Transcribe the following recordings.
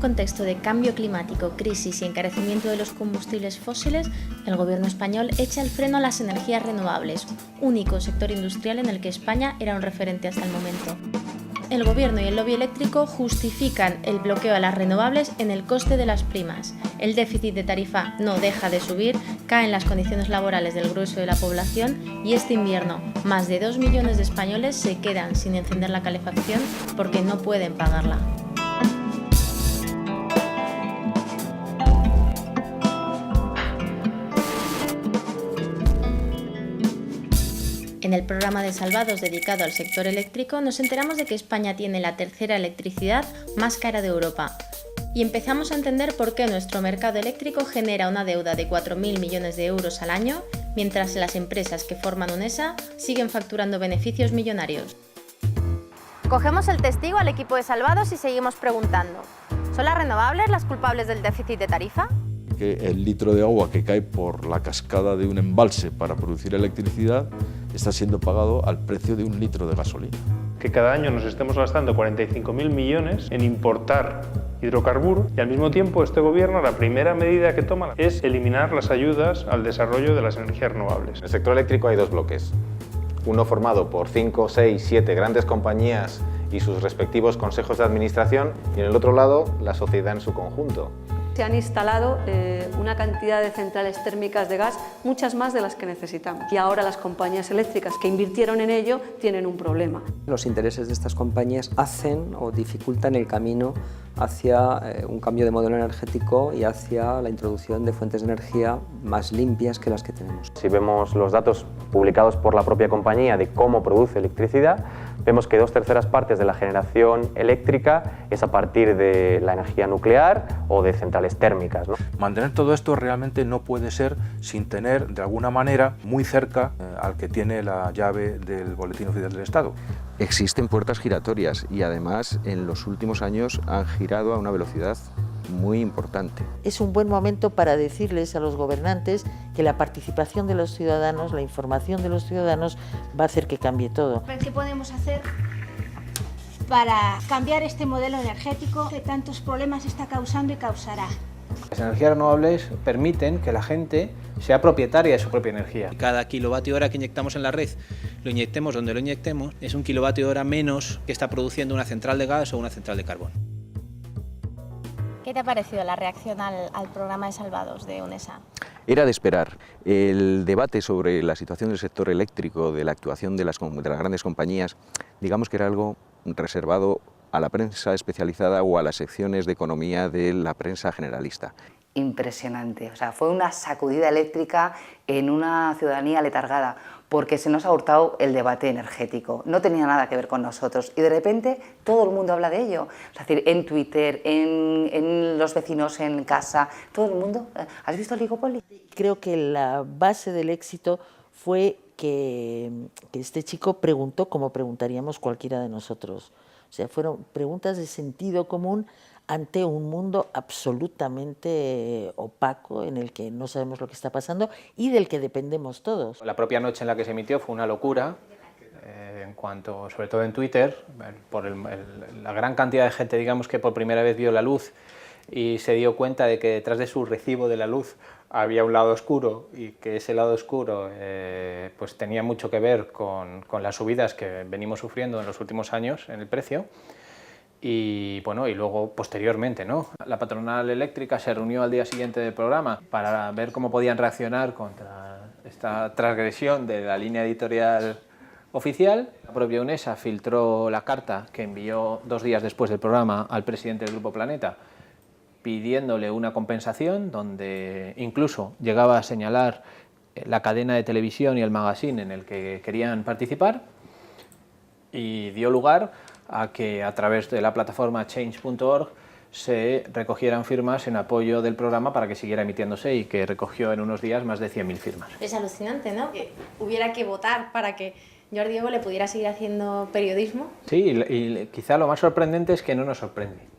contexto de cambio climático, crisis y encarecimiento de los combustibles fósiles, el gobierno español echa el freno a las energías renovables, único sector industrial en el que España era un referente hasta el momento. El gobierno y el lobby eléctrico justifican el bloqueo a las renovables en el coste de las primas. El déficit de tarifa no deja de subir, caen las condiciones laborales del grueso de la población y este invierno más de 2 millones de españoles se quedan sin encender la calefacción porque no pueden pagarla. En el programa de Salvados dedicado al sector eléctrico nos enteramos de que España tiene la tercera electricidad más cara de Europa y empezamos a entender por qué nuestro mercado eléctrico genera una deuda de 4.000 millones de euros al año, mientras las empresas que forman UNESA siguen facturando beneficios millonarios. Cogemos el testigo al equipo de Salvados y seguimos preguntando: ¿son las renovables las culpables del déficit de tarifa? Que el litro de agua que cae por la cascada de un embalse para producir electricidad está siendo pagado al precio de un litro de gasolina. Que cada año nos estemos gastando 45.000 millones en importar hidrocarburos y al mismo tiempo este gobierno la primera medida que toma es eliminar las ayudas al desarrollo de las energías renovables. En el sector eléctrico hay dos bloques, uno formado por 5, 6, 7 grandes compañías y sus respectivos consejos de administración y en el otro lado la sociedad en su conjunto. Se han instalado una cantidad de centrales térmicas de gas, muchas más de las que necesitamos. Y ahora las compañías eléctricas que invirtieron en ello tienen un problema. Los intereses de estas compañías hacen o dificultan el camino hacia un cambio de modelo energético y hacia la introducción de fuentes de energía más limpias que las que tenemos. Si vemos los datos publicados por la propia compañía de cómo produce electricidad, vemos que 2/3 partes de la generación eléctrica es a partir de la energía nuclear o de centrales térmicas, ¿no? Mantener todo esto realmente no puede ser sin tener, de alguna manera, muy cerca al que tiene la llave del Boletín Oficial del Estado. Existen puertas giratorias y además en los últimos años han girado a una velocidad muy importante. Es un buen momento para decirles a los gobernantes que la participación de los ciudadanos, la información de los ciudadanos va a hacer que cambie todo. ¿Qué podemos hacer para cambiar este modelo energético que tantos problemas está causando y causará? Las energías renovables permiten que la gente sea propietaria de su propia energía. Cada kilovatio hora que inyectamos en la red, lo inyectemos donde lo inyectemos, es un kilovatio hora menos que está produciendo una central de gas o una central de carbón. ¿Qué te ha parecido la reacción al programa de Salvados de UNESA? Era de esperar. El debate sobre la situación del sector eléctrico, de la actuación de las grandes compañías, digamos que era algo reservado a la prensa especializada o a las secciones de economía de la prensa generalista. Impresionante, o sea, fue una sacudida eléctrica en una ciudadanía letargada, porque se nos ha hurtado el debate energético, no tenía nada que ver con nosotros y de repente todo el mundo habla de ello, es decir, en Twitter, en los vecinos en casa, todo el mundo. ¿Has visto el Ligopoli? Creo que la base del éxito fue que este chico preguntó como preguntaríamos cualquiera de nosotros, o sea, fueron preguntas de sentido común ante un mundo absolutamente opaco en el que no sabemos lo que está pasando y del que dependemos todos. La propia noche en la que se emitió fue una locura, en cuanto, sobre todo en Twitter, por la gran cantidad de gente, digamos, que por primera vez vio la luz y se dio cuenta de que detrás de su recibo de la luz había un lado oscuro y que ese lado oscuro pues tenía mucho que ver con las subidas que venimos sufriendo en los últimos años en el precio. Y bueno, y luego posteriormente, ¿no? La patronal eléctrica se reunió al día siguiente del programa para ver cómo podían reaccionar contra esta transgresión de la línea editorial oficial. La propia UNESA filtró la carta que envió 2 días después del programa al presidente del Grupo Planeta pidiéndole una compensación, donde incluso llegaba a señalar la cadena de televisión y el magazine en el que querían participar, y dio lugar a que a través de la plataforma change.org se recogieran firmas en apoyo del programa para que siguiera emitiéndose y que recogió en unos días más de 100.000 firmas. Es alucinante, ¿no? Que hubiera que votar para que Jordi Diego le pudiera seguir haciendo periodismo. Sí, y quizá lo más sorprendente es que no nos sorprende.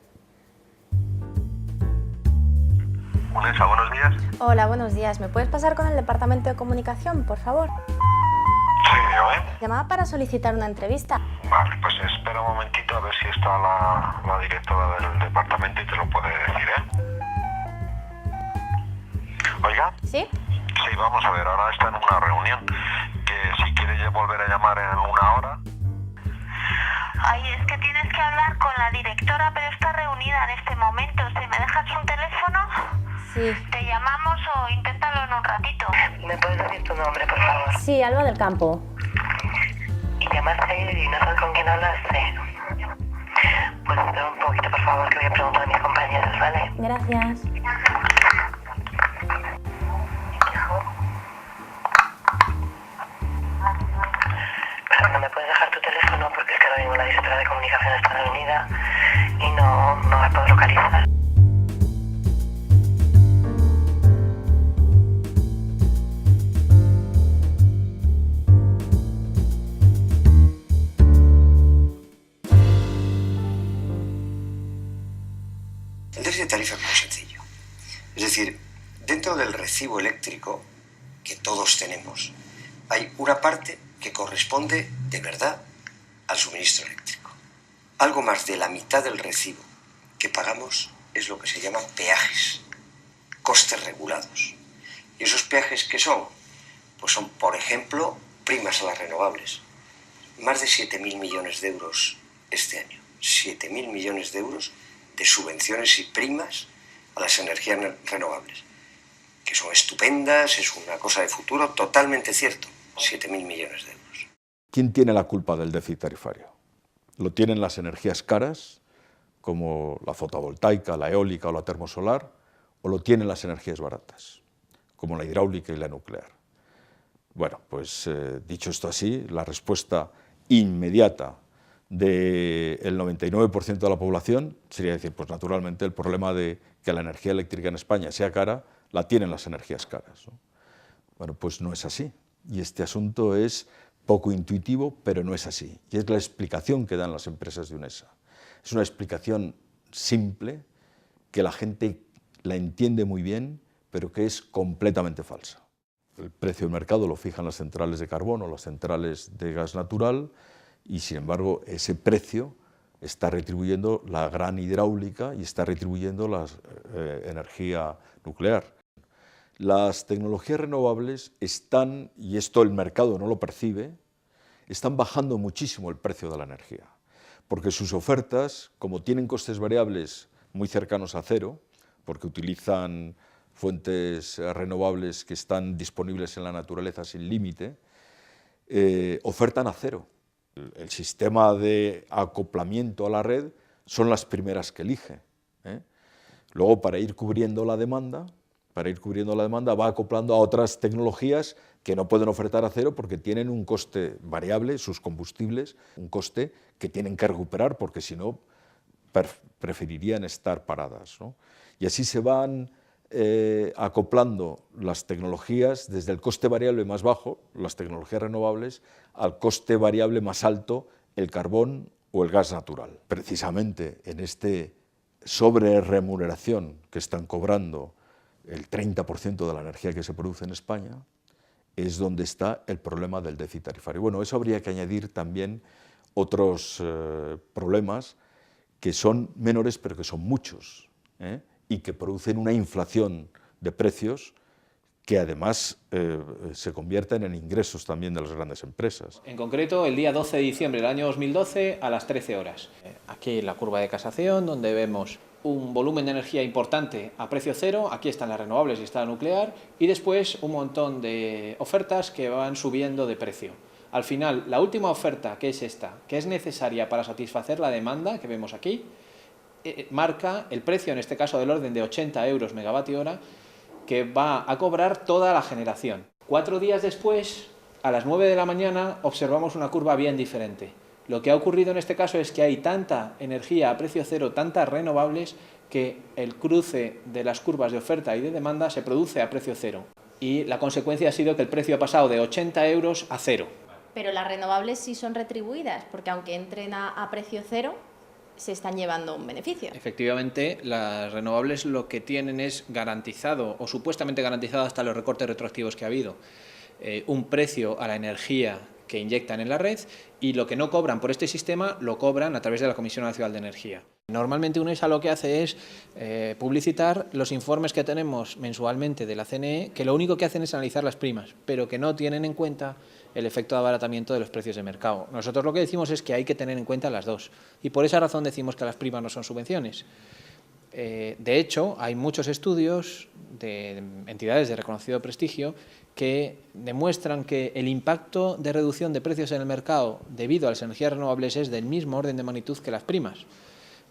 UNESA, buenos días. Hola, buenos días. ¿Me puedes pasar con el departamento de comunicación, por favor? Sí, dígame. Llamaba para solicitar una entrevista. Vale, pues espera un momentito a ver si está la directora del departamento y te lo puede decir, ¿eh? Oiga. ¿Sí? Sí, vamos a ver, ahora está en una reunión, que si quiere volver a llamar en una hora. Ay, es que tienes que hablar con la directora, pero está reunida en este momento. ¿Si me dejas un teléfono? Sí. Te llamamos o inténtalo en un ratito. ¿Me puedes decir tu nombre, por favor? Sí, Alba del Campo. Y llamaste y no sabes con quién hablaste. Pues espera un poquito, por favor, que voy a preguntar a mis compañeros, ¿vale? Gracias. Pero no me puedes dejar tu teléfono porque es que ahora mismo la directora de comunicación está reunida y no la puedo localizar. El déficit de tarifa es muy sencillo. Es decir, dentro del recibo eléctrico que todos tenemos, hay una parte que corresponde de verdad al suministro eléctrico. Algo más de la mitad del recibo que pagamos es lo que se llama peajes, costes regulados. ¿Y esos peajes qué son? Pues son, por ejemplo, primas a las renovables. Más de 7.000 millones de euros este año. 7.000 millones de euros de subvenciones y primas a las energías renovables, que son estupendas, es una cosa de futuro, totalmente cierto. 7.000 millones de euros. ¿Quién tiene la culpa del déficit tarifario? ¿Lo tienen las energías caras, como la fotovoltaica, la eólica o la termosolar, o lo tienen las energías baratas, como la hidráulica y la nuclear? Bueno, pues dicho esto así, la respuesta inmediata del 99% de la población sería decir, pues naturalmente el problema de que la energía eléctrica en España sea cara, la tienen las energías caras, ¿no? Bueno, pues no es así. Y este asunto es poco intuitivo, pero no es así. Y es la explicación que dan las empresas de UNESA. Es una explicación simple, que la gente la entiende muy bien, pero que es completamente falsa. El precio del mercado lo fijan las centrales de carbón o las centrales de gas natural, y sin embargo ese precio está retribuyendo la gran hidráulica y está retribuyendo la energía nuclear. Las tecnologías renovables están, y esto el mercado no lo percibe, están bajando muchísimo el precio de la energía, porque sus ofertas, como tienen costes variables muy cercanos a cero, porque utilizan fuentes renovables que están disponibles en la naturaleza sin límite, ofertan a cero. El sistema de acoplamiento a la red son las primeras que elige, ¿eh? Luego, para ir cubriendo la demanda, va acoplando a otras tecnologías que no pueden ofertar a cero porque tienen un coste variable, sus combustibles, un coste que tienen que recuperar porque si no preferirían estar paradas, ¿no? Y así se van acoplando las tecnologías desde el coste variable más bajo, las tecnologías renovables, al coste variable más alto, el carbón o el gas natural. Precisamente en este sobre-remuneración que están cobrando el 30% de la energía que se produce en España, es donde está el problema del déficit tarifario. Bueno, eso habría que añadir también otros problemas que son menores, pero que son muchos, y que producen una inflación de precios que además se convierten en ingresos también de las grandes empresas. En concreto, el día 12 de diciembre del año 2012 a las 13 horas. Aquí la curva de Casación, donde vemos un volumen de energía importante a precio cero, aquí están las renovables y está la nuclear, y después un montón de ofertas que van subiendo de precio. Al final, la última oferta, que es esta, que es necesaria para satisfacer la demanda que vemos aquí, marca el precio, en este caso del orden de 80 euros megavatio hora, que va a cobrar toda la generación. 4 días después, a las 9 de la mañana, observamos una curva bien diferente. Lo que ha ocurrido en este caso es que hay tanta energía a precio cero, tantas renovables, que el cruce de las curvas de oferta y de demanda se produce a precio cero. Y la consecuencia ha sido que el precio ha pasado de 80 euros a cero. Pero las renovables sí son retribuidas, porque aunque entren a precio cero, se están llevando un beneficio. Efectivamente, las renovables lo que tienen es garantizado, o supuestamente garantizado hasta los recortes retroactivos que ha habido, un precio a la energía que inyectan en la red, y lo que no cobran por este sistema lo cobran a través de la Comisión Nacional de Energía. Normalmente UNESA lo que hace es publicitar los informes que tenemos mensualmente de la CNE, que lo único que hacen es analizar las primas, pero que no tienen en cuenta el efecto de abaratamiento de los precios de mercado. Nosotros lo que decimos es que hay que tener en cuenta las dos, y por esa razón decimos que las primas no son subvenciones. De hecho, hay muchos estudios de entidades de reconocido prestigio que demuestran que el impacto de reducción de precios en el mercado debido a las energías renovables es del mismo orden de magnitud que las primas,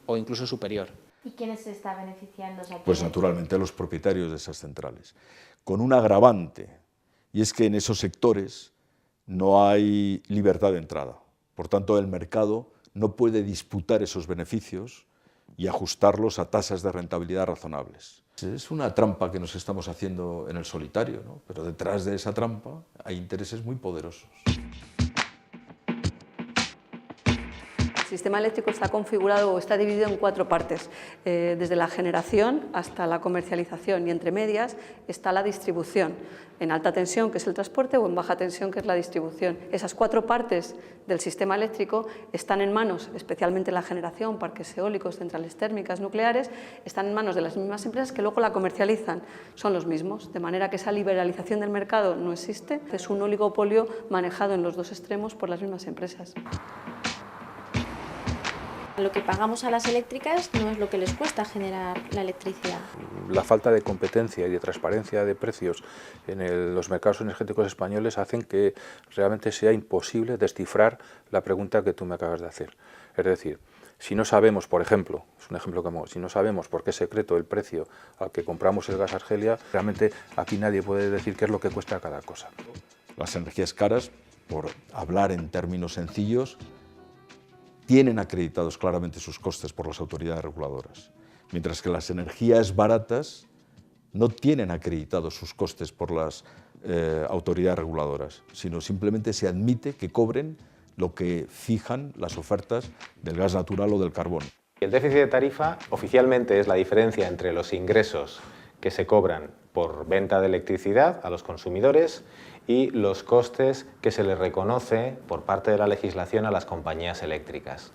o incluso superior. ¿Y quién se está beneficiando? Pues naturalmente los propietarios de esas centrales, con un agravante, y es que en esos sectores no hay libertad de entrada. Por tanto, el mercado no puede disputar esos beneficios y ajustarlos a tasas de rentabilidad razonables. Es una trampa que nos estamos haciendo en el solitario, ¿no? Pero detrás de esa trampa hay intereses muy poderosos. El sistema eléctrico está configurado o está dividido en 4 partes, desde la generación hasta la comercialización, y entre medias está la distribución, en alta tensión, que es el transporte, o en baja tensión, que es la distribución. Esas 4 partes del sistema eléctrico están en manos, especialmente la generación, parques eólicos, centrales térmicas, nucleares, están en manos de las mismas empresas que luego la comercializan. Son los mismos, de manera que esa liberalización del mercado no existe, es un oligopolio manejado en los dos extremos por las mismas empresas. Lo que pagamos a las eléctricas no es lo que les cuesta generar la electricidad. La falta de competencia y de transparencia de precios en los mercados energéticos españoles hacen que realmente sea imposible descifrar la pregunta que tú me acabas de hacer. Es decir, si no sabemos, por ejemplo, es un ejemplo que si no sabemos por qué es secreto el precio al que compramos el gas Argelia, realmente aquí nadie puede decir qué es lo que cuesta cada cosa. Las energías caras, por hablar en términos sencillos, tienen acreditados claramente sus costes por las autoridades reguladoras, mientras que las energías baratas no tienen acreditados sus costes por las autoridades reguladoras, sino simplemente se admite que cobren lo que fijan las ofertas del gas natural o del carbón. El déficit de tarifa oficialmente es la diferencia entre los ingresos que se cobran por venta de electricidad a los consumidores y los costes que se les reconoce por parte de la legislación a las compañías eléctricas.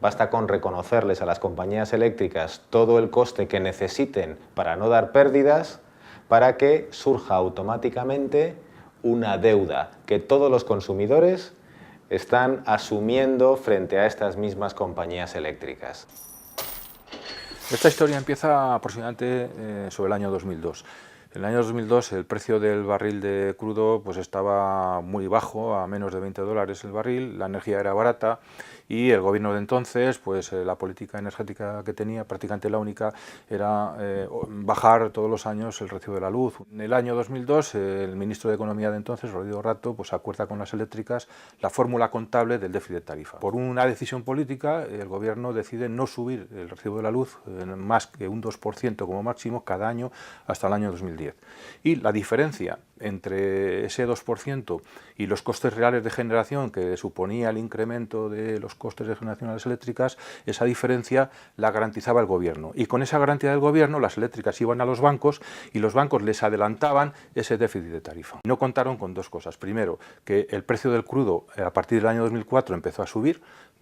Basta con reconocerles a las compañías eléctricas todo el coste que necesiten para no dar pérdidas, para que surja automáticamente una deuda que todos los consumidores están asumiendo frente a estas mismas compañías eléctricas. Esta historia empieza aproximadamente sobre el año 2002. En el año 2002 el precio del barril de crudo pues estaba muy bajo, a menos de $20 el barril, la energía era barata y el gobierno de entonces, pues la política energética que tenía, prácticamente la única, era bajar todos los años el recibo de la luz. En el año 2002 el ministro de Economía de entonces, Rodrigo Rato, pues acuerda con las eléctricas la fórmula contable del déficit de tarifa. Por una decisión política el gobierno decide no subir el recibo de la luz más que un 2% como máximo cada año hasta el año 2010. Y la diferencia entre ese 2% y los costes reales de generación que suponía el incremento de los costes de generación de las eléctricas, esa diferencia la garantizaba el gobierno. Y con esa garantía del gobierno las eléctricas iban a los bancos y los bancos les adelantaban ese déficit de tarifa. No contaron con dos cosas. Primero, que el precio del crudo a partir del año 2004 empezó a subir.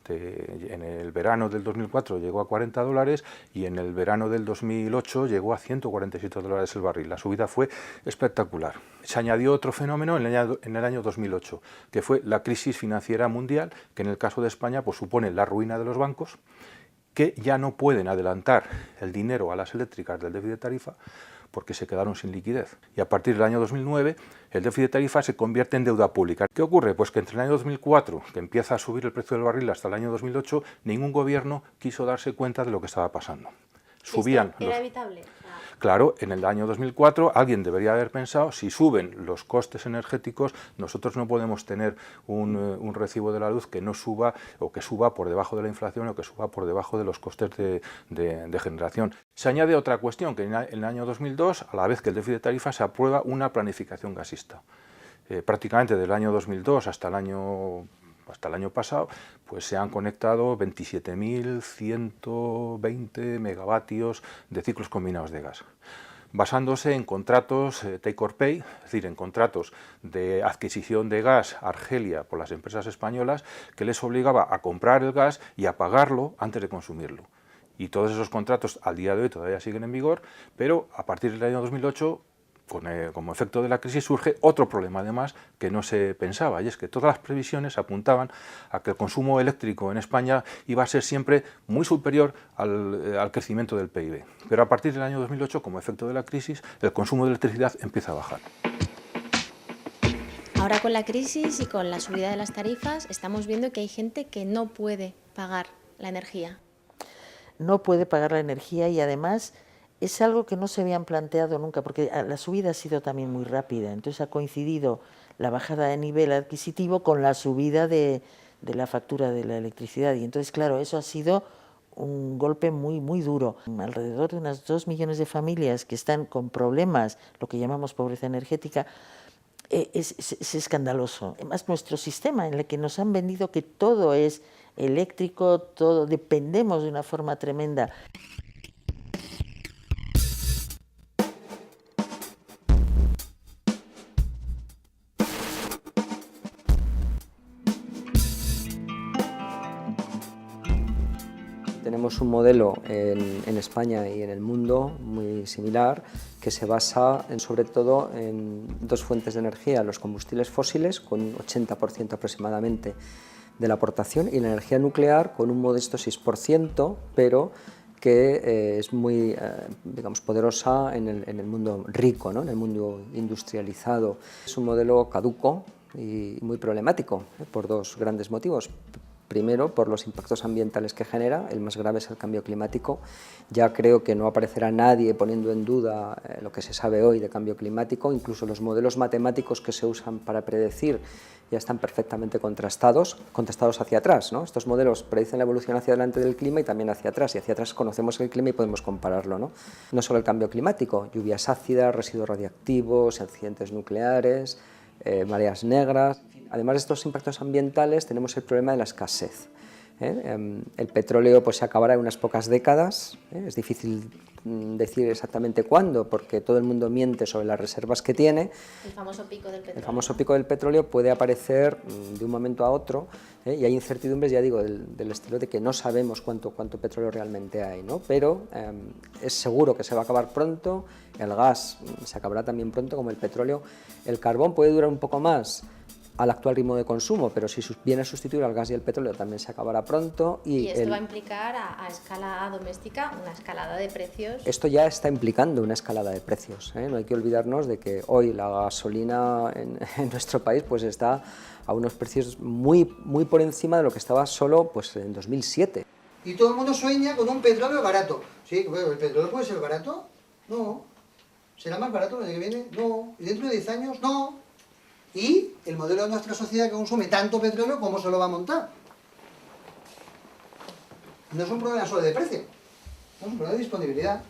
En el verano del 2004 llegó a $40 y en el verano del 2008 llegó a $147 el barril. La subida fue espectacular. Se añadió otro fenómeno en el año 2008, que fue la crisis financiera mundial, que en el caso de España pues, supone la ruina de los bancos, que ya no pueden adelantar el dinero a las eléctricas del déficit de tarifa porque se quedaron sin liquidez. Y a partir del año 2009 el déficit de tarifa se convierte en deuda pública. ¿Qué ocurre? Pues que entre el año 2004, que empieza a subir el precio del barril, hasta el año 2008, ningún gobierno quiso darse cuenta de lo que estaba pasando. Subían ¿Era evitable? Claro, en el año 2004 alguien debería haber pensado, si suben los costes energéticos, nosotros no podemos tener un recibo de la luz que no suba o que suba por debajo de la inflación o que suba por debajo de los costes de generación. Se añade otra cuestión, que en el año 2002, a la vez que el déficit de tarifa, se aprueba una planificación gasista. Prácticamente del año 2002 hasta el año pasado, pues se han conectado 27.120 megavatios de ciclos combinados de gas. basándose en contratos take or pay, es decir, en contratos de adquisición de gas a Argelia por las empresas españolas, que les obligaba a comprar el gas y a pagarlo antes de consumirlo. Y todos esos contratos al día de hoy todavía siguen en vigor, pero a partir del año 2008, como efecto de la crisis, surge otro problema además que no se pensaba, y es que todas las previsiones apuntaban a que el consumo eléctrico en España iba a ser siempre muy superior al crecimiento del PIB. Pero a partir del año 2008, como efecto de la crisis, el consumo de electricidad empieza a bajar. Ahora con la crisis y con la subida de las tarifas estamos viendo que hay gente que no puede pagar la energía. No puede pagar la energía y además es algo que no se habían planteado nunca, porque la subida ha sido también muy rápida, entonces ha coincidido la bajada de nivel adquisitivo con la subida de la factura de la electricidad, y entonces claro, eso ha sido un golpe muy duro. Alrededor de unas 2 millones de familias que están con problemas, lo que llamamos pobreza energética, es escandaloso. Además, nuestro sistema en el que nos han vendido que todo es eléctrico, todo dependemos de una forma tremenda. Tenemos un modelo en España y en el mundo muy similar que se basa sobre todo en 2 fuentes de energía, los combustibles fósiles con un 80% aproximadamente de la aportación y la energía nuclear con un modesto 6%, pero que es muy digamos, poderosa en el mundo rico, ¿no? En el mundo industrializado. Es un modelo caduco y muy problemático por 2 grandes motivos. Primero, por los impactos ambientales que genera, el más grave es el cambio climático. Ya creo que no aparecerá nadie poniendo en duda lo que se sabe hoy de cambio climático, incluso los modelos matemáticos que se usan para predecir ya están perfectamente contrastados hacia atrás, ¿no? Estos modelos predicen la evolución hacia adelante del clima y también hacia atrás conocemos el clima y podemos compararlo, ¿no? No solo el cambio climático, lluvias ácidas, residuos radiactivos, accidentes nucleares, mareas negras. Además de estos impactos ambientales tenemos el problema de la escasez. El petróleo pues, se acabará en unas pocas décadas, es difícil decir exactamente cuándo porque todo el mundo miente sobre las reservas que tiene. El famoso pico del petróleo. El famoso pico del petróleo puede aparecer de un momento a otro y hay incertidumbres, ya digo, del estilo de que no sabemos cuánto petróleo realmente hay, ¿no? Pero es seguro que se va a acabar pronto, el gas se acabará también pronto como el petróleo. El carbón puede durar un poco más al actual ritmo de consumo, pero si viene a sustituir al gas y el petróleo también se acabará pronto. Y esto va a implicar a escala doméstica una escalada de precios. Esto ya está implicando una escalada de precios, ¿eh? No hay que olvidarnos de que hoy la gasolina en nuestro país pues está a unos precios muy por encima de lo que estaba solo pues, en 2007. Y todo el mundo sueña con un petróleo barato. Sí, bueno, ¿el petróleo puede ser barato? No. ¿Será más barato el año que viene? No. ¿Y dentro de 10 años? No. Y el modelo de nuestra sociedad que consume tanto petróleo, ¿cómo se lo va a montar? No es un problema solo de precio, es un problema de disponibilidad.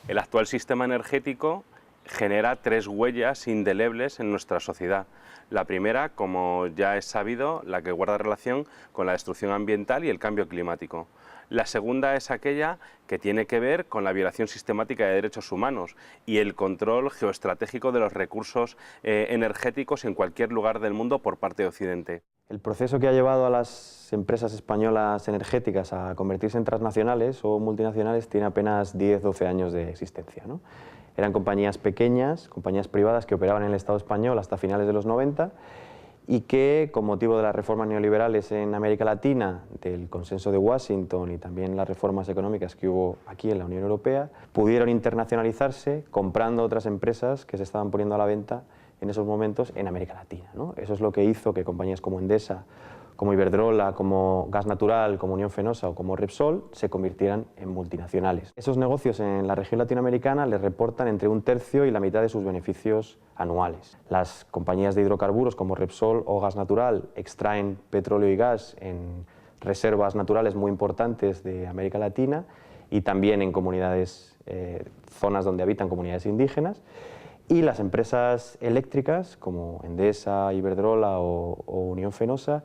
El actual sistema energético genera 3 huellas indelebles en nuestra sociedad. La primera, como ya es sabido, la que guarda relación con la destrucción ambiental y el cambio climático. La segunda es aquella que tiene que ver con la violación sistemática de derechos humanos y el control geoestratégico de los recursos energéticos en cualquier lugar del mundo por parte de Occidente. El proceso que ha llevado a las empresas españolas energéticas a convertirse en transnacionales o multinacionales tiene apenas 10-12 años de existencia, ¿no? Eran compañías pequeñas, compañías privadas que operaban en el Estado español hasta finales de los 90 y que, con motivo de las reformas neoliberales en América Latina, del consenso de Washington y también las reformas económicas que hubo aquí en la Unión Europea, pudieron internacionalizarse comprando otras empresas que se estaban poniendo a la venta en esos momentos en América Latina, ¿no? Eso es lo que hizo que compañías como Endesa, como Iberdrola, como Gas Natural, como Unión Fenosa o como Repsol se convirtieran en multinacionales. Esos negocios en la región latinoamericana les reportan entre 1/3 y la mitad de sus beneficios anuales. Las compañías de hidrocarburos como Repsol o Gas Natural extraen petróleo y gas en reservas naturales muy importantes de América Latina y también en comunidades, zonas donde habitan comunidades indígenas. Y las empresas eléctricas como Endesa, Iberdrola o Unión Fenosa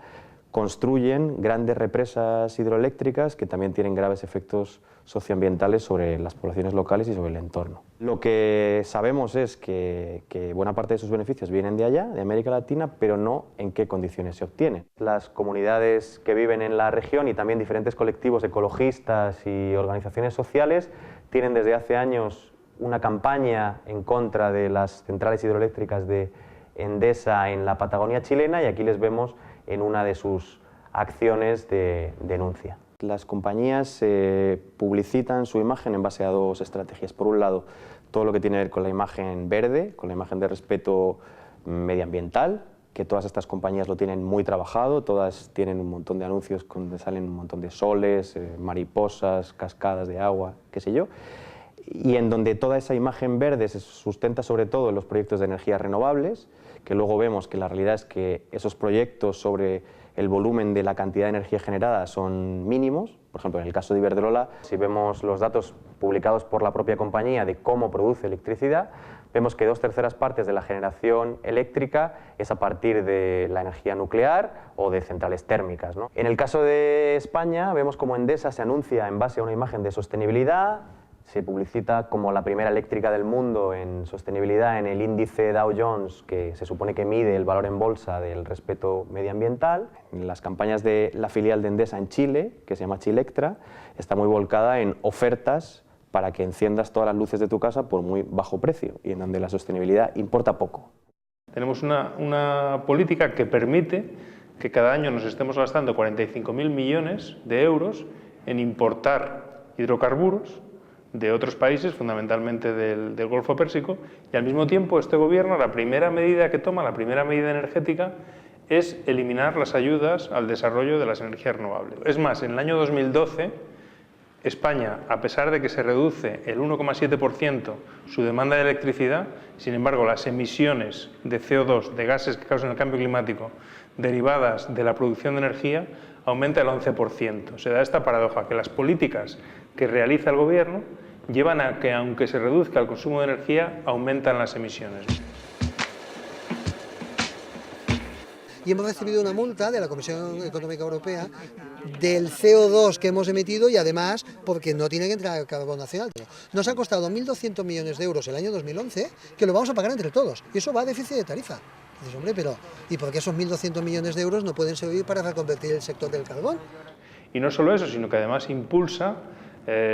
construyen grandes represas hidroeléctricas que también tienen graves efectos socioambientales sobre las poblaciones locales y sobre el entorno. Lo que sabemos es que buena parte de esos beneficios vienen de allá, de América Latina, pero no en qué condiciones se obtienen. Las comunidades que viven en la región y también diferentes colectivos ecologistas y organizaciones sociales tienen desde hace años una campaña en contra de las centrales hidroeléctricas de Endesa en la Patagonia chilena, y aquí les vemos en una de sus acciones de denuncia. Las compañías publicitan su imagen en base a dos estrategias. Por un lado, todo lo que tiene que ver con la imagen verde, con la imagen de respeto medioambiental, que todas estas compañías lo tienen muy trabajado, todas tienen un montón de anuncios donde salen un montón de soles, mariposas, cascadas de agua, qué sé yo, y en donde toda esa imagen verde se sustenta sobre todo en los proyectos de energías renovables, que luego vemos que la realidad es que esos proyectos sobre el volumen de la cantidad de energía generada son mínimos. Por ejemplo, en el caso de Iberdrola, si vemos los datos publicados por la propia compañía de cómo produce electricidad, vemos que 2/3 partes de la generación eléctrica es a partir de la energía nuclear o de centrales térmicas, ¿no? En el caso de España, vemos como Endesa se anuncia en base a una imagen de sostenibilidad, se publicita como la primera eléctrica del mundo en sostenibilidad en el índice Dow Jones, que se supone que mide el valor en bolsa del respeto medioambiental. En las campañas de la filial de Endesa en Chile, que se llama Chilectra, está muy volcada en ofertas para que enciendas todas las luces de tu casa por muy bajo precio, y en donde la sostenibilidad importa poco. Tenemos una política que permite que cada año nos estemos gastando 45.000 millones de euros en importar hidrocarburos de otros países, fundamentalmente del Golfo Pérsico, y al mismo tiempo este gobierno, la primera medida que toma, la primera medida energética, es eliminar las ayudas al desarrollo de las energías renovables. Es más, en el año 2012, España, a pesar de que se reduce el 1,7% su demanda de electricidad, sin embargo, las emisiones de CO2, de gases que causan el cambio climático, derivadas de la producción de energía, aumenta el 11%. Se da esta paradoja, que las políticas que realiza el gobierno llevan a que, aunque se reduzca el consumo de energía, aumentan las emisiones. Y hemos recibido una multa de la Comisión Económica Europea del CO2 que hemos emitido, y además porque no tiene que entrar al carbón nacional. Nos ha costado 1.200 millones de euros el año 2011, que lo vamos a pagar entre todos, y eso va a déficit de tarifa. Dices, hombre, pero ¿y por qué esos 1.200 millones de euros no pueden servir para reconvertir el sector del carbón? Y no solo eso, sino que además impulsa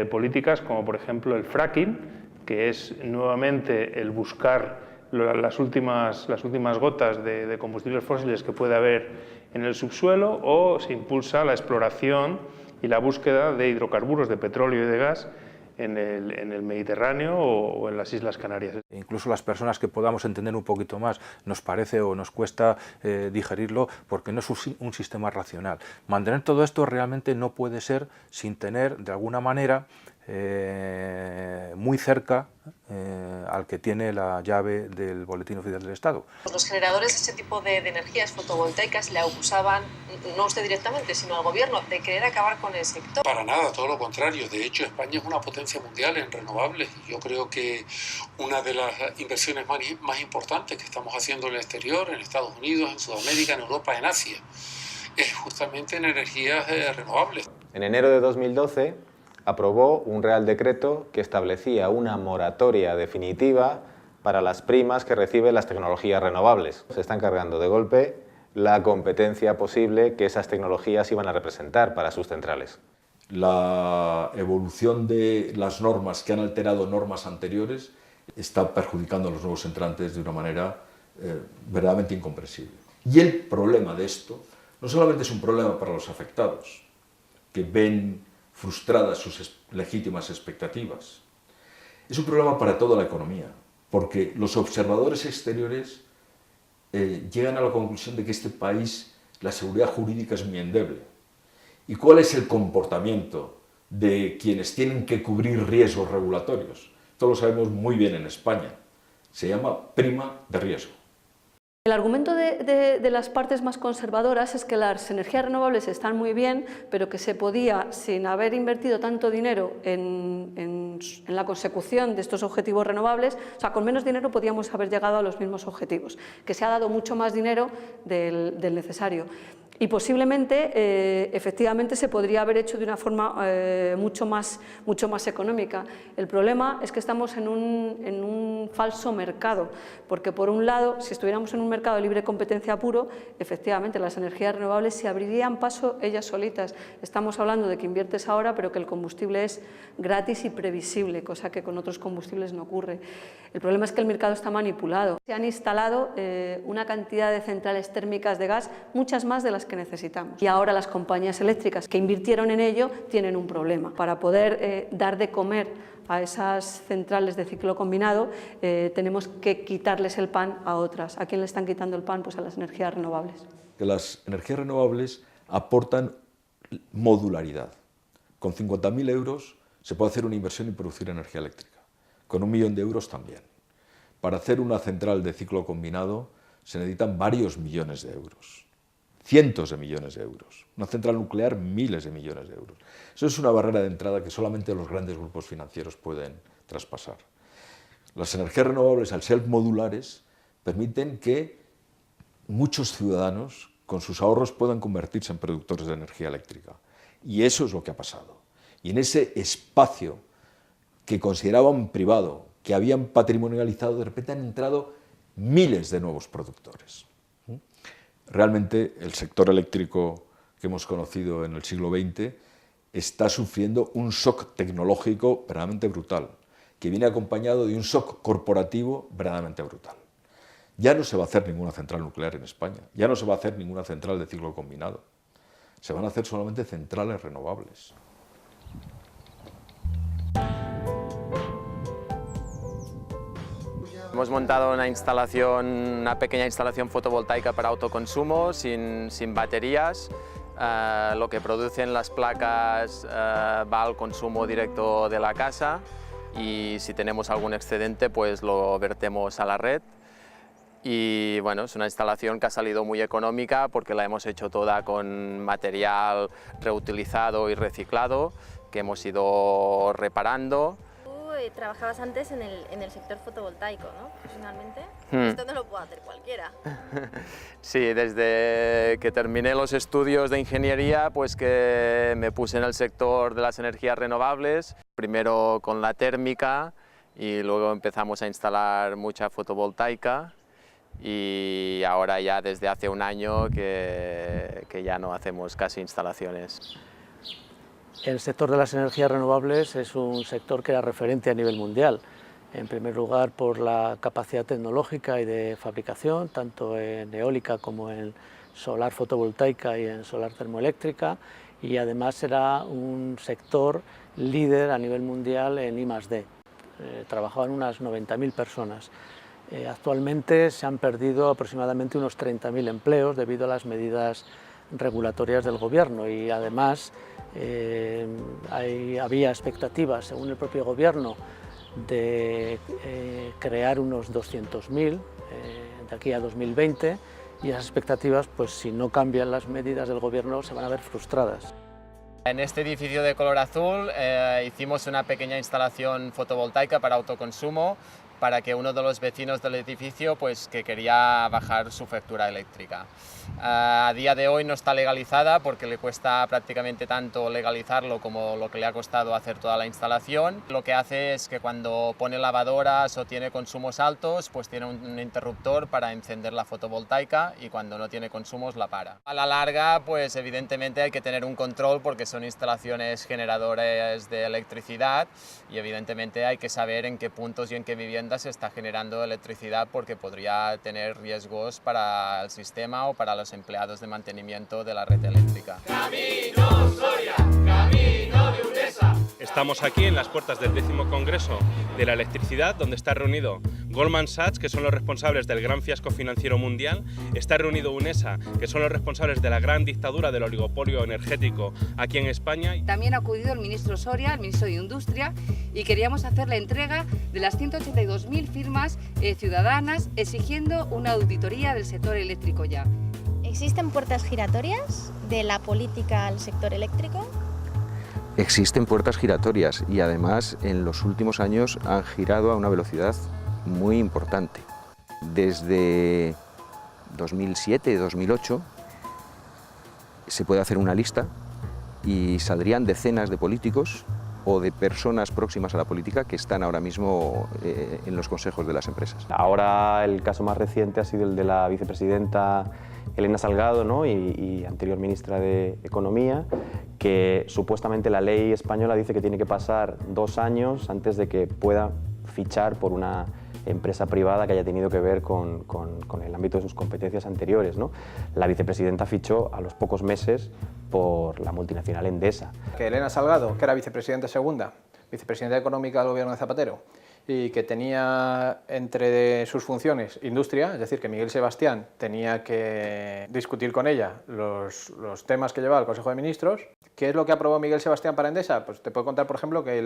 políticas como, por ejemplo, el fracking, que es nuevamente el buscar las últimas gotas de combustibles fósiles que puede haber en el subsuelo, o se impulsa la exploración y la búsqueda de hidrocarburos, de petróleo y de gas en el Mediterráneo o en las Islas Canarias. Incluso las personas que podamos entender un poquito más, nos parece o nos cuesta digerirlo, porque no es un sistema racional. Mantener todo esto realmente no puede ser sin tener, de alguna manera, muy cerca al que tiene la llave del Boletín Oficial del Estado. Los generadores de ese tipo de energías fotovoltaicas le acusaban, no usted directamente, sino al gobierno, de querer acabar con el sector. Para nada, todo lo contrario. De hecho, España es una potencia mundial en renovables. Yo creo que una de las inversiones más importantes que estamos haciendo en el exterior, en Estados Unidos, en Sudamérica, en Europa, en Asia, es justamente en energías renovables. En enero de 2012 aprobó un Real Decreto que establecía una moratoria definitiva para las primas que reciben las tecnologías renovables. Se están cargando de golpe la competencia posible que esas tecnologías iban a representar para sus centrales. La evolución de las normas que han alterado normas anteriores está perjudicando a los nuevos entrantes de una manera verdaderamente incomprensible. Y el problema de esto no solamente es un problema para los afectados, que ven frustradas sus legítimas expectativas. Es un problema para toda la economía, porque los observadores exteriores llegan a la conclusión de que este país, la seguridad jurídica es muy endeble. ¿Y cuál es el comportamiento de quienes tienen que cubrir riesgos regulatorios? Esto lo sabemos muy bien en España. Se llama prima de riesgo. El argumento de las partes más conservadoras es que las energías renovables están muy bien, pero que se podía, sin haber invertido tanto dinero en la consecución de estos objetivos renovables, o sea, con menos dinero podíamos haber llegado a los mismos objetivos, que se ha dado mucho más dinero del necesario. Y posiblemente, efectivamente, se podría haber hecho de una forma mucho más económica. El problema es que estamos en un falso mercado, porque por un lado, si estuviéramos en un mercado de libre competencia puro, efectivamente las energías renovables se abrirían paso ellas solitas. Estamos hablando de que inviertes ahora, pero que el combustible es gratis y previsible, cosa que con otros combustibles no ocurre. El problema es que el mercado está manipulado. Se han instalado una cantidad de centrales térmicas de gas, muchas más de las que necesitamos. Y ahora las compañías eléctricas que invirtieron en ello tienen un problema. Para poder dar de comer a esas centrales de ciclo combinado, tenemos que quitarles el pan a otras. ¿A quién le están quitando el pan? Pues a las energías renovables. Que las energías renovables aportan modularidad. Con 50.000 euros se puede hacer una inversión y producir energía eléctrica. Con 1 millón de euros también. Para hacer una central de ciclo combinado se necesitan varios millones de euros. Cientos de millones de euros. Una central nuclear, miles de millones de euros. Eso es una barrera de entrada que solamente los grandes grupos financieros pueden traspasar. Las energías renovables, al ser modulares, permiten que muchos ciudadanos, con sus ahorros, puedan convertirse en productores de energía eléctrica. Y eso es lo que ha pasado. Y en ese espacio que consideraban privado, que habían patrimonializado, de repente han entrado miles de nuevos productores. Realmente el sector eléctrico que hemos conocido en el siglo XX está sufriendo un shock tecnológico verdaderamente brutal, que viene acompañado de un shock corporativo verdaderamente brutal. Ya no se va a hacer ninguna central nuclear en España, ya no se va a hacer ninguna central de ciclo combinado, se van a hacer solamente centrales renovables. Hemos montado una pequeña instalación fotovoltaica para autoconsumo sin baterías. Lo que producen las placas va al consumo directo de la casa y si tenemos algún excedente pues lo vertemos a la red. Y bueno, es una instalación que ha salido muy económica porque la hemos hecho toda con material reutilizado y reciclado que hemos ido reparando. Trabajabas antes en el sector fotovoltaico, ¿no? Profesionalmente. Esto no lo puede hacer cualquiera. Sí, desde que terminé los estudios de ingeniería, pues que me puse en el sector de las energías renovables, primero con la térmica y luego empezamos a instalar mucha fotovoltaica y ahora ya desde hace un año que ya no hacemos casi instalaciones. El sector de las energías renovables es un sector que era referente a nivel mundial, en primer lugar por la capacidad tecnológica y de fabricación, tanto en eólica como en solar fotovoltaica y en solar termoeléctrica, y además era un sector líder a nivel mundial en I+D. Trabajaban unas 90.000 personas. Actualmente se han perdido aproximadamente unos 30.000 empleos debido a las medidas regulatorias del gobierno y además había expectativas, según el propio gobierno, de crear unos 200.000 de aquí a 2020 y esas expectativas, pues si no cambian las medidas del gobierno, se van a ver frustradas. En este edificio de color azul hicimos una pequeña instalación fotovoltaica para autoconsumo para que uno de los vecinos del edificio pues, que quería bajar su factura eléctrica. A día de hoy no está legalizada porque le cuesta prácticamente tanto legalizarlo como lo que le ha costado hacer toda la instalación. Lo que hace es que cuando pone lavadoras o tiene consumos altos, pues tiene un interruptor para encender la fotovoltaica y cuando no tiene consumos la para. A la larga, pues evidentemente hay que tener un control porque son instalaciones generadoras de electricidad y evidentemente hay que saber en qué puntos y en qué viviendas se está generando electricidad porque podría tener riesgos para el sistema o para los empleados de mantenimiento de la red eléctrica. ¡Camino Soria! ¡Camino de Udesa! Estamos aquí en las puertas del 10º Congreso de la Electricidad, donde está reunido Goldman Sachs, que son los responsables del gran fiasco financiero mundial, está reunido UNESA, que son los responsables de la gran dictadura del oligopolio energético aquí en España. También ha acudido el ministro Soria, el ministro de Industria, y queríamos hacer la entrega de las 182.000 firmas ciudadanas exigiendo una auditoría del sector eléctrico ya. ¿Existen puertas giratorias de la política al sector eléctrico? Existen puertas giratorias y además en los últimos años han girado a una velocidad muy importante. Desde 2007-2008 se puede hacer una lista y saldrían decenas de políticos o de personas próximas a la política que están ahora mismo en los consejos de las empresas. Ahora el caso más reciente ha sido el de la vicepresidenta Elena Salgado, ¿no? y anterior ministra de Economía, que supuestamente la ley española dice que tiene que pasar 2 años antes de que pueda fichar por una empresa privada que haya tenido que ver con el ámbito de sus competencias anteriores, ¿no? La vicepresidenta fichó a los pocos meses por la multinacional Endesa. Que Elena Salgado, que era vicepresidenta segunda, vicepresidenta económica del gobierno de Zapatero, y que tenía entre sus funciones industria, es decir, que Miguel Sebastián tenía que discutir con ella los temas que llevaba el Consejo de Ministros. ¿Qué es lo que aprobó Miguel Sebastián para Endesa? Pues te puedo contar, por ejemplo, que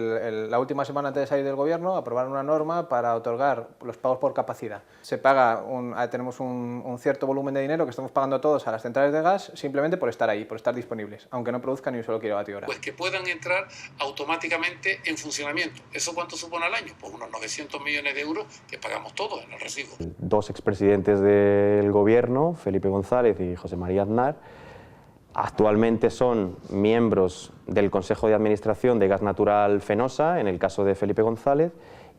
la última semana antes de salir del gobierno aprobaron una norma para otorgar los pagos por capacidad. Se paga, tenemos un cierto volumen de dinero que estamos pagando todos a las centrales de gas simplemente por estar ahí, por estar disponibles, aunque no produzcan ni un solo kilovatio hora. Pues que puedan entrar automáticamente en funcionamiento. ¿Eso cuánto supone al año? Pues unos 900 millones de euros que pagamos todos en el recibo. 2 expresidentes del gobierno, Felipe González y José María Aznar, actualmente son miembros del Consejo de Administración de Gas Natural Fenosa, en el caso de Felipe González,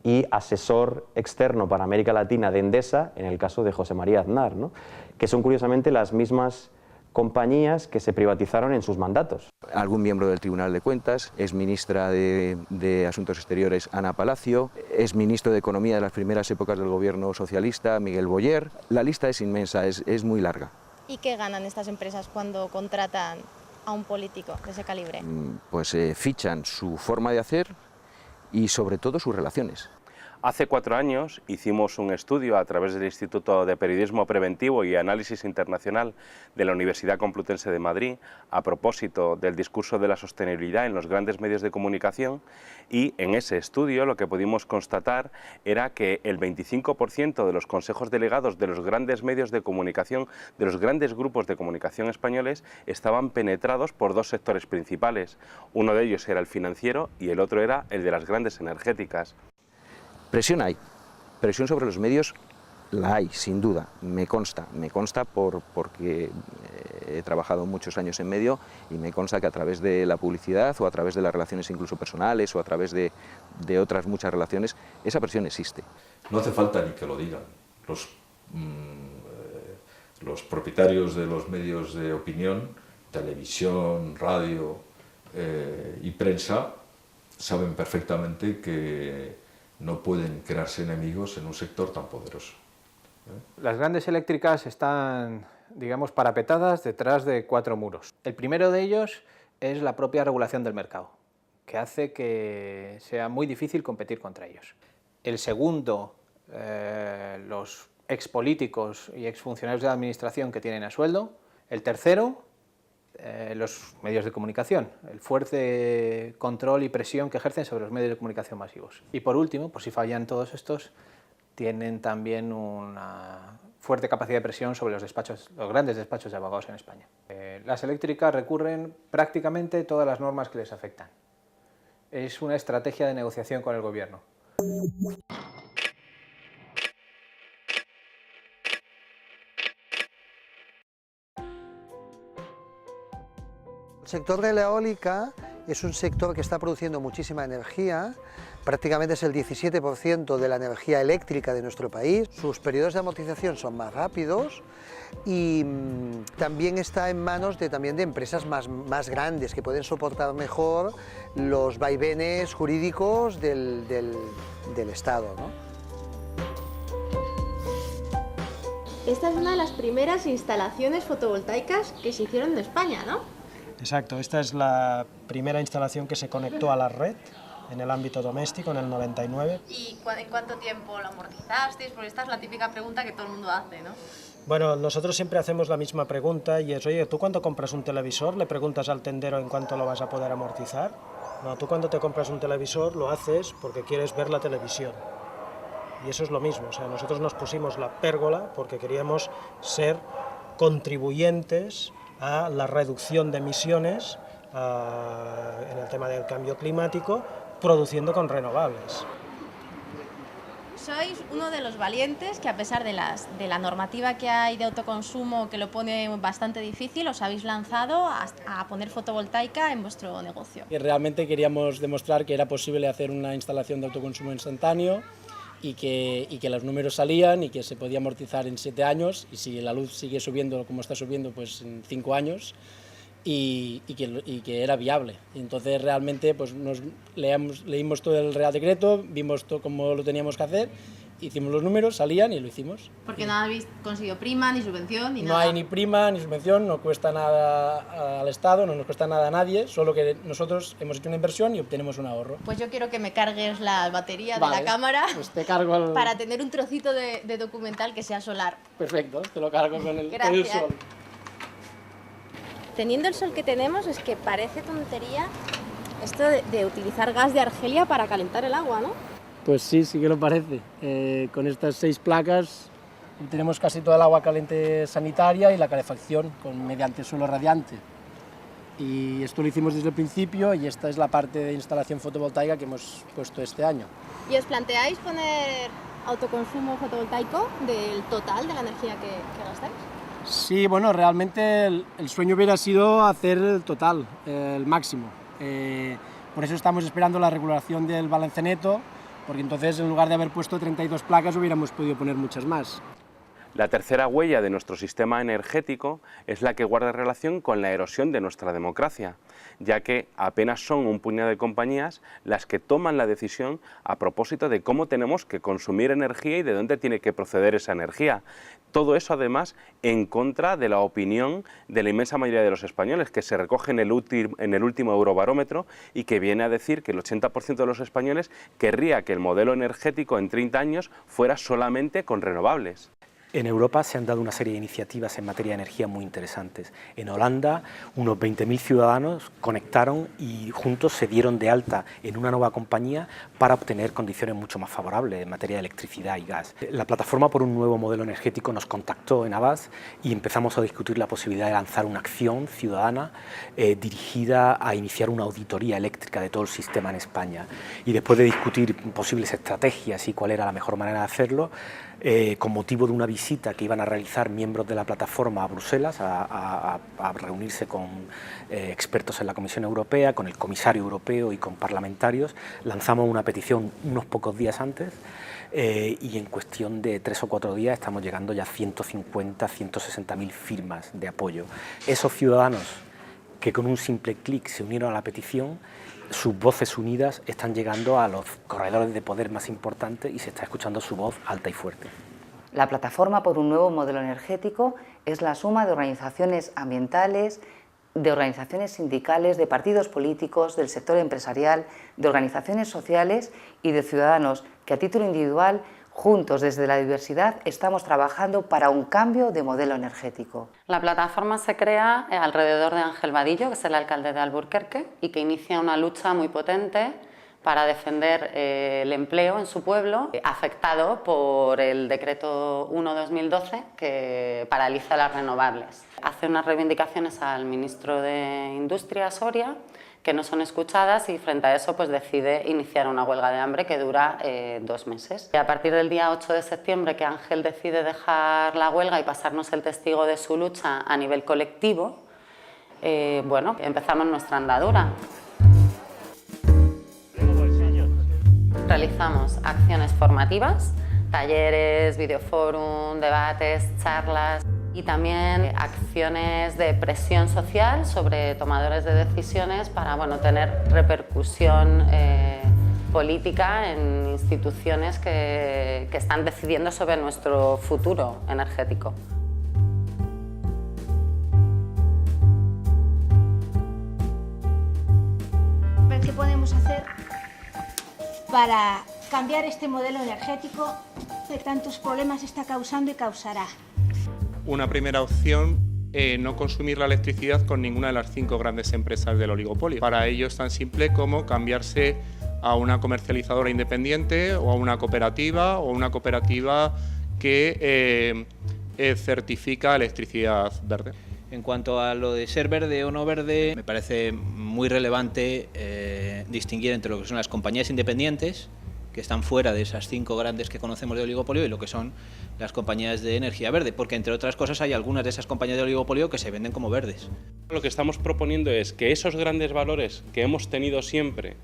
y asesor externo para América Latina de Endesa, en el caso de José María Aznar, ¿no? Que son curiosamente las mismas compañías que se privatizaron en sus mandatos. Algún miembro del Tribunal de Cuentas, es ministra de Asuntos Exteriores Ana Palacio, es ministro de Economía de las primeras épocas del gobierno socialista Miguel Boyer. La lista es inmensa, es muy larga. ¿Y qué ganan estas empresas cuando contratan a un político de ese calibre? Pues fichan su forma de hacer y sobre todo sus relaciones. Hace 4 años hicimos un estudio a través del Instituto de Periodismo Preventivo y Análisis Internacional de la Universidad Complutense de Madrid a propósito del discurso de la sostenibilidad en los grandes medios de comunicación, y en ese estudio lo que pudimos constatar era que el 25% de los consejos delegados de los grandes medios de comunicación, de los grandes grupos de comunicación españoles, estaban penetrados por 2 sectores principales. Uno de ellos era el financiero y el otro era el de las grandes energéticas. Presión hay, presión sobre los medios la hay, sin duda, me consta porque he trabajado muchos años en medio y me consta que a través de la publicidad o a través de las relaciones incluso personales o a través de otras muchas relaciones, esa presión existe. No hace falta ni que lo digan. Los propietarios de los medios de opinión, televisión, radio y prensa, saben perfectamente que no pueden crearse enemigos en un sector tan poderoso. Las grandes eléctricas están, digamos, parapetadas detrás de 4 muros. El primero de ellos es la propia regulación del mercado, que hace que sea muy difícil competir contra ellos. El segundo, los expolíticos y exfuncionarios de la administración que tienen a sueldo. El tercero, los medios de comunicación, el fuerte control y presión que ejercen sobre los medios de comunicación masivos. Y por último, por si fallan todos estos, tienen también una fuerte capacidad de presión sobre los grandes despachos de abogados en España. Las eléctricas recurren prácticamente todas las normas que les afectan. Es una estrategia de negociación con el gobierno. El sector de la eólica es un sector que está produciendo muchísima energía, prácticamente es el 17% de la energía eléctrica de nuestro país. Sus periodos de amortización son más rápidos y también está en manos de empresas más grandes que pueden soportar mejor los vaivenes jurídicos del Estado, ¿no? Esta es una de las primeras instalaciones fotovoltaicas que se hicieron en España, ¿no? Exacto, esta es la primera instalación que se conectó a la red en el ámbito doméstico en el 99. ¿Y en cuánto tiempo lo amortizasteis? Porque esta es la típica pregunta que todo el mundo hace, ¿no? Bueno, nosotros siempre hacemos la misma pregunta y es, oye, ¿tú cuando compras un televisor le preguntas al tendero en cuánto lo vas a poder amortizar? No, tú cuando te compras un televisor lo haces porque quieres ver la televisión. Y eso es lo mismo, o sea, nosotros nos pusimos la pérgola porque queríamos ser contribuyentes a la reducción de emisiones en el tema del cambio climático, produciendo con renovables. Sois uno de los valientes que, a pesar de la normativa que hay de autoconsumo que lo pone bastante difícil, os habéis lanzado a poner fotovoltaica en vuestro negocio. Y realmente queríamos demostrar que era posible hacer una instalación de autoconsumo instantáneo y que los números salían y que se podía amortizar en 7 años, y si la luz sigue subiendo como está subiendo, pues en 5 años. Y que era viable. Y entonces realmente pues leímos todo el Real Decreto, vimos todo cómo lo teníamos que hacer, hicimos los números, salían y lo hicimos. Porque no habéis conseguido prima, ni subvención, ni nada. No hay ni prima, ni subvención, no cuesta nada al Estado, no nos cuesta nada a nadie, solo que nosotros hemos hecho una inversión y obtenemos un ahorro. Pues yo quiero que me cargues la batería de la cámara, pues te cargo para tener un trocito de documental que sea solar. Perfecto, te lo cargo con el sol. Teniendo el sol que tenemos, es que parece tontería esto de utilizar gas de Argelia para calentar el agua, ¿no? Pues sí, sí que lo parece. Con estas 6 placas tenemos casi toda el agua caliente sanitaria y la calefacción mediante suelo radiante. Y esto lo hicimos desde el principio, y esta es la parte de instalación fotovoltaica que hemos puesto este año. ¿Y os planteáis poner autoconsumo fotovoltaico del total de la energía que gastáis? Sí, bueno, realmente el sueño hubiera sido hacer el total, el máximo. Por eso estamos esperando la regulación del balance neto, porque entonces en lugar de haber puesto 32 placas hubiéramos podido poner muchas más. La tercera huella de nuestro sistema energético es la que guarda relación con la erosión de nuestra democracia, ya que apenas son un puñado de compañías las que toman la decisión a propósito de cómo tenemos que consumir energía y de dónde tiene que proceder esa energía. Todo eso, además, en contra de la opinión de la inmensa mayoría de los españoles, que se recoge en el último Eurobarómetro, y que viene a decir que el 80% de los españoles querría que el modelo energético en 30 años fuera solamente con renovables. En Europa se han dado una serie de iniciativas en materia de energía muy interesantes. En Holanda, unos 20.000 ciudadanos conectaron y juntos se dieron de alta en una nueva compañía para obtener condiciones mucho más favorables en materia de electricidad y gas. La plataforma por un nuevo modelo energético nos contactó en Avaz y empezamos a discutir la posibilidad de lanzar una acción ciudadana dirigida a iniciar una auditoría eléctrica de todo el sistema en España. Y después de discutir posibles estrategias y cuál era la mejor manera de hacerlo, con motivo de una visita que iban a realizar miembros de la plataforma a Bruselas a reunirse con expertos en la Comisión Europea, con el comisario europeo y con parlamentarios, lanzamos una petición unos pocos días antes y en cuestión de 3 o 4 días estamos llegando ya a 150, 160.000 firmas de apoyo. Esos ciudadanos que con un simple clic se unieron a la petición, sus voces unidas están llegando a los corredores de poder más importantes y se está escuchando su voz alta y fuerte. La plataforma por un nuevo modelo energético es la suma de organizaciones ambientales, de organizaciones sindicales, de partidos políticos, del sector empresarial, de organizaciones sociales y de ciudadanos que a título individual, juntos desde la diversidad, estamos trabajando para un cambio de modelo energético. La plataforma se crea alrededor de Ángel Vadillo, que es el alcalde de Alburquerque, y que inicia una lucha muy potente para defender el empleo en su pueblo, afectado por el decreto 1/2012 que paraliza las renovables. Hace unas reivindicaciones al ministro de Industria, Soria, que no son escuchadas, y frente a eso pues decide iniciar una huelga de hambre que dura 2 meses. Y a partir del día 8 de septiembre, que Ángel decide dejar la huelga y pasarnos el testigo de su lucha a nivel colectivo, bueno, empezamos nuestra andadura. Realizamos acciones formativas, talleres, videoforum, debates, charlas y también acciones de presión social sobre tomadores de decisiones para, bueno, tener repercusión política en instituciones que están decidiendo sobre nuestro futuro energético. ¿Qué podemos hacer para cambiar este modelo energético que tantos problemas está causando y causará? Una primera opción, no consumir la electricidad con ninguna de las 5 grandes empresas del oligopolio. Para ello es tan simple como cambiarse a una comercializadora independiente o a una cooperativa que certifica electricidad verde. En cuanto a lo de ser verde o no verde, me parece muy relevante distinguir entre lo que son las compañías independientes que están fuera de esas 5 grandes que conocemos de oligopolio y lo que son las compañías de energía verde, porque entre otras cosas hay algunas de esas compañías de oligopolio que se venden como verdes. Lo que estamos proponiendo es que esos grandes valores que hemos tenido siempre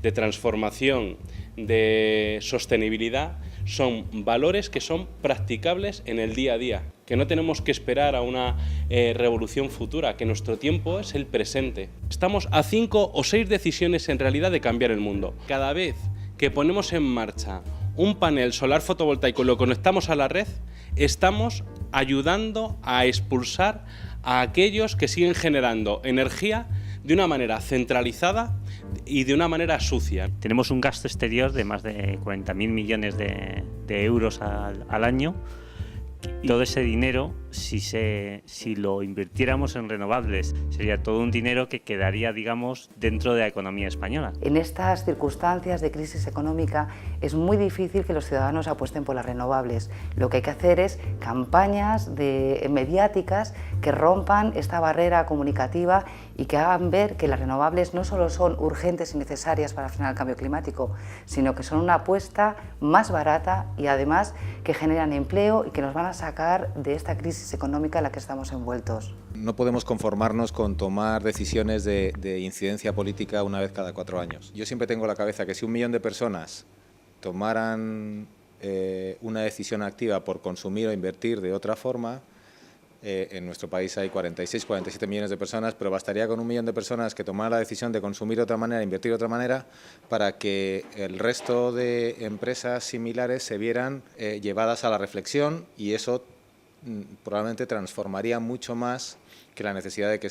de transformación, de sostenibilidad, son valores que son practicables en el día a día, que no tenemos que esperar a una revolución futura, que nuestro tiempo es el presente. Estamos a 5 o 6 decisiones en realidad de cambiar el mundo. Cada vez que ponemos en marcha un panel solar fotovoltaico y lo conectamos a la red, estamos ayudando a expulsar a aquellos que siguen generando energía de una manera centralizada y de una manera sucia. Tenemos un gasto exterior de más de 40.000 millones de euros al año. Y todo ese dinero, si lo invirtiéramos en renovables, sería todo un dinero que quedaría, digamos, dentro de la economía española. En estas circunstancias de crisis económica es muy difícil que los ciudadanos apuesten por las renovables. Lo que hay que hacer es campañas mediáticas que rompan esta barrera comunicativa y que hagan ver que las renovables no solo son urgentes y necesarias para frenar el cambio climático, sino que son una apuesta más barata y además que generan empleo y que nos van a sacar de esta crisis económica en la que estamos envueltos. No podemos conformarnos con tomar decisiones de incidencia política una vez cada 4 años. Yo siempre tengo en la cabeza que si 1 millón de personas tomaran una decisión activa por consumir o invertir de otra forma, en nuestro país hay 46, 47 millones de personas, pero bastaría con 1 millón de personas que tomaran la decisión de consumir de otra manera, invertir de otra manera, para que el resto de empresas similares se vieran llevadas a la reflexión, y eso probablemente transformaría mucho más que la necesidad de que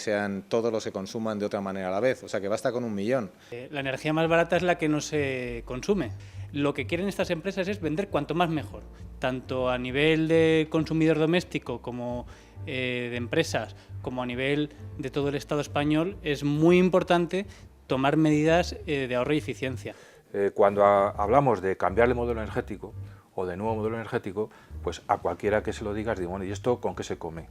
todos los se consuman de otra manera a la vez. O sea que basta con 1 millón. La energía más barata es la que no se consume. Lo que quieren estas empresas es vender cuanto más mejor, tanto a nivel de consumidor doméstico como de empresas, como a nivel de todo el Estado español. Es muy importante tomar medidas de ahorro y eficiencia. Cuando hablamos de cambiar el modelo energético o de nuevo modelo energético, pues a cualquiera que se lo digas, digo, bueno, ¿y esto con qué se come?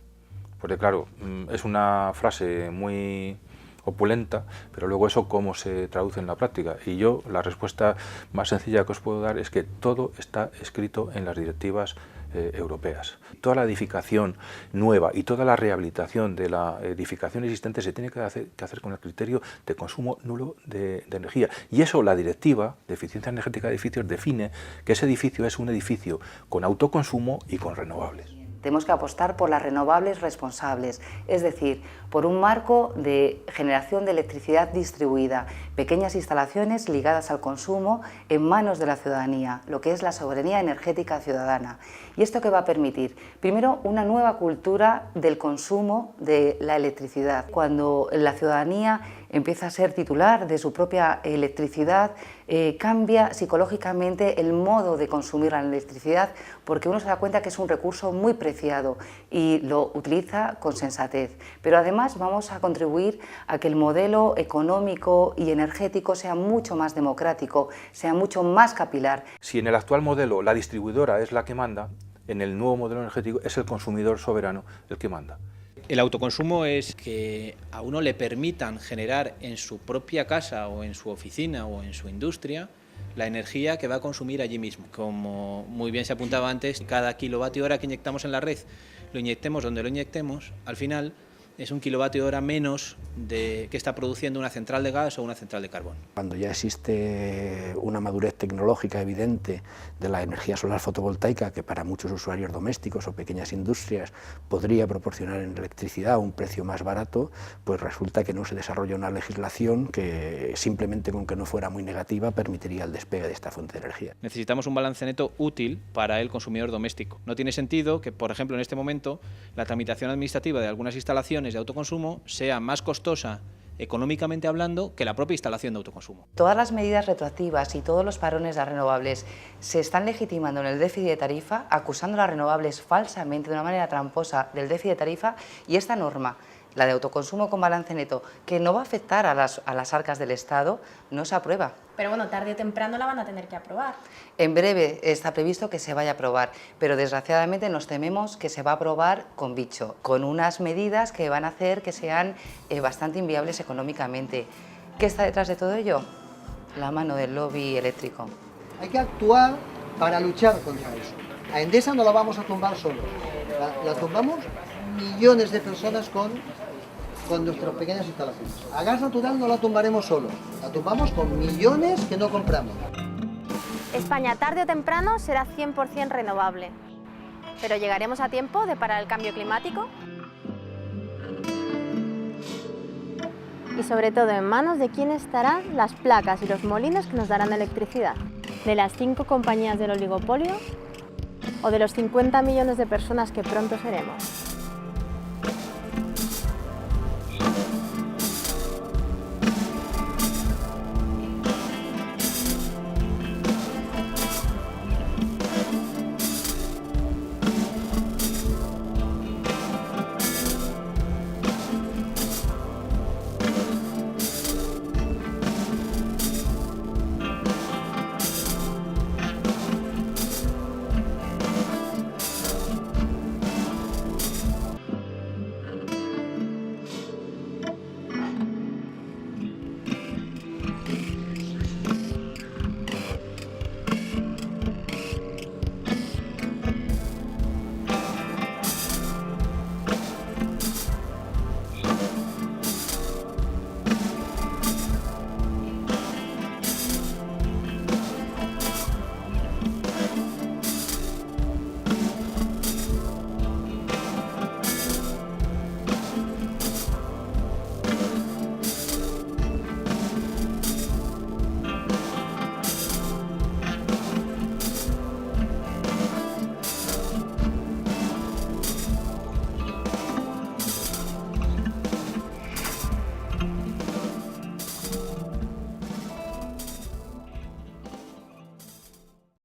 Porque claro, es una frase muy opulenta, pero luego eso cómo se traduce en la práctica. Y yo la respuesta más sencilla que os puedo dar es que todo está escrito en las directivas europeas. Toda la edificación nueva y toda la rehabilitación de la edificación existente se tiene que hacer con el criterio de consumo nulo de energía. Y eso la directiva de eficiencia energética de edificios define que ese edificio es un edificio con autoconsumo y con renovables. Tenemos que apostar por las renovables responsables, es decir, por un marco de generación de electricidad distribuida, pequeñas instalaciones ligadas al consumo en manos de la ciudadanía, lo que es la soberanía energética ciudadana. ¿Y esto qué va a permitir? Primero, una nueva cultura del consumo de la electricidad. Cuando la ciudadanía empieza a ser titular de su propia electricidad, cambia psicológicamente el modo de consumir la electricidad, porque uno se da cuenta que es un recurso muy preciado y lo utiliza con sensatez. Pero además vamos a contribuir a que el modelo económico y energético sea mucho más democrático, sea mucho más capilar. Si en el actual modelo la distribuidora es la que manda, en el nuevo modelo energético es el consumidor soberano el que manda. El autoconsumo es que a uno le permitan generar en su propia casa o en su oficina o en su industria la energía que va a consumir allí mismo. Como muy bien se apuntaba antes, cada kilovatio hora que inyectamos en la red, lo inyectemos donde lo inyectemos, al final es un kilovatio hora menos que está produciendo una central de gas o una central de carbón. Cuando ya existe una madurez tecnológica evidente de la energía solar fotovoltaica, que para muchos usuarios domésticos o pequeñas industrias podría proporcionar en electricidad un precio más barato, pues resulta que no se desarrolla una legislación que simplemente con que no fuera muy negativa permitiría el despegue de esta fuente de energía. Necesitamos un balance neto útil para el consumidor doméstico. No tiene sentido que, por ejemplo, en este momento, la tramitación administrativa de algunas instalaciones de autoconsumo sea más costosa económicamente hablando que la propia instalación de autoconsumo. Todas las medidas retroactivas y todos los parones de las renovables se están legitimando en el déficit de tarifa, acusando a las renovables falsamente de una manera tramposa del déficit de tarifa, y esta norma, la de autoconsumo con balance neto, que no va a afectar a las arcas del Estado, no se aprueba. Pero bueno, tarde o temprano la van a tener que aprobar. En breve está previsto que se vaya a aprobar, pero desgraciadamente nos tememos que se va a aprobar con bicho, con unas medidas que van a hacer que sean bastante inviables económicamente. ¿Qué está detrás de todo ello? La mano del lobby eléctrico. Hay que actuar para luchar contra eso. A Endesa no la vamos a tumbar solos, la tumbamos millones de personas con nuestras pequeñas instalaciones. A gas natural no la tumbaremos solos, la tumbamos con millones que no compramos. España tarde o temprano será 100% renovable. ¿Pero llegaremos a tiempo de parar el cambio climático? Y sobre todo, ¿en manos de quién estarán las placas y los molinos que nos darán electricidad? ¿De las 5 compañías del oligopolio o de los 50 millones de personas que pronto seremos?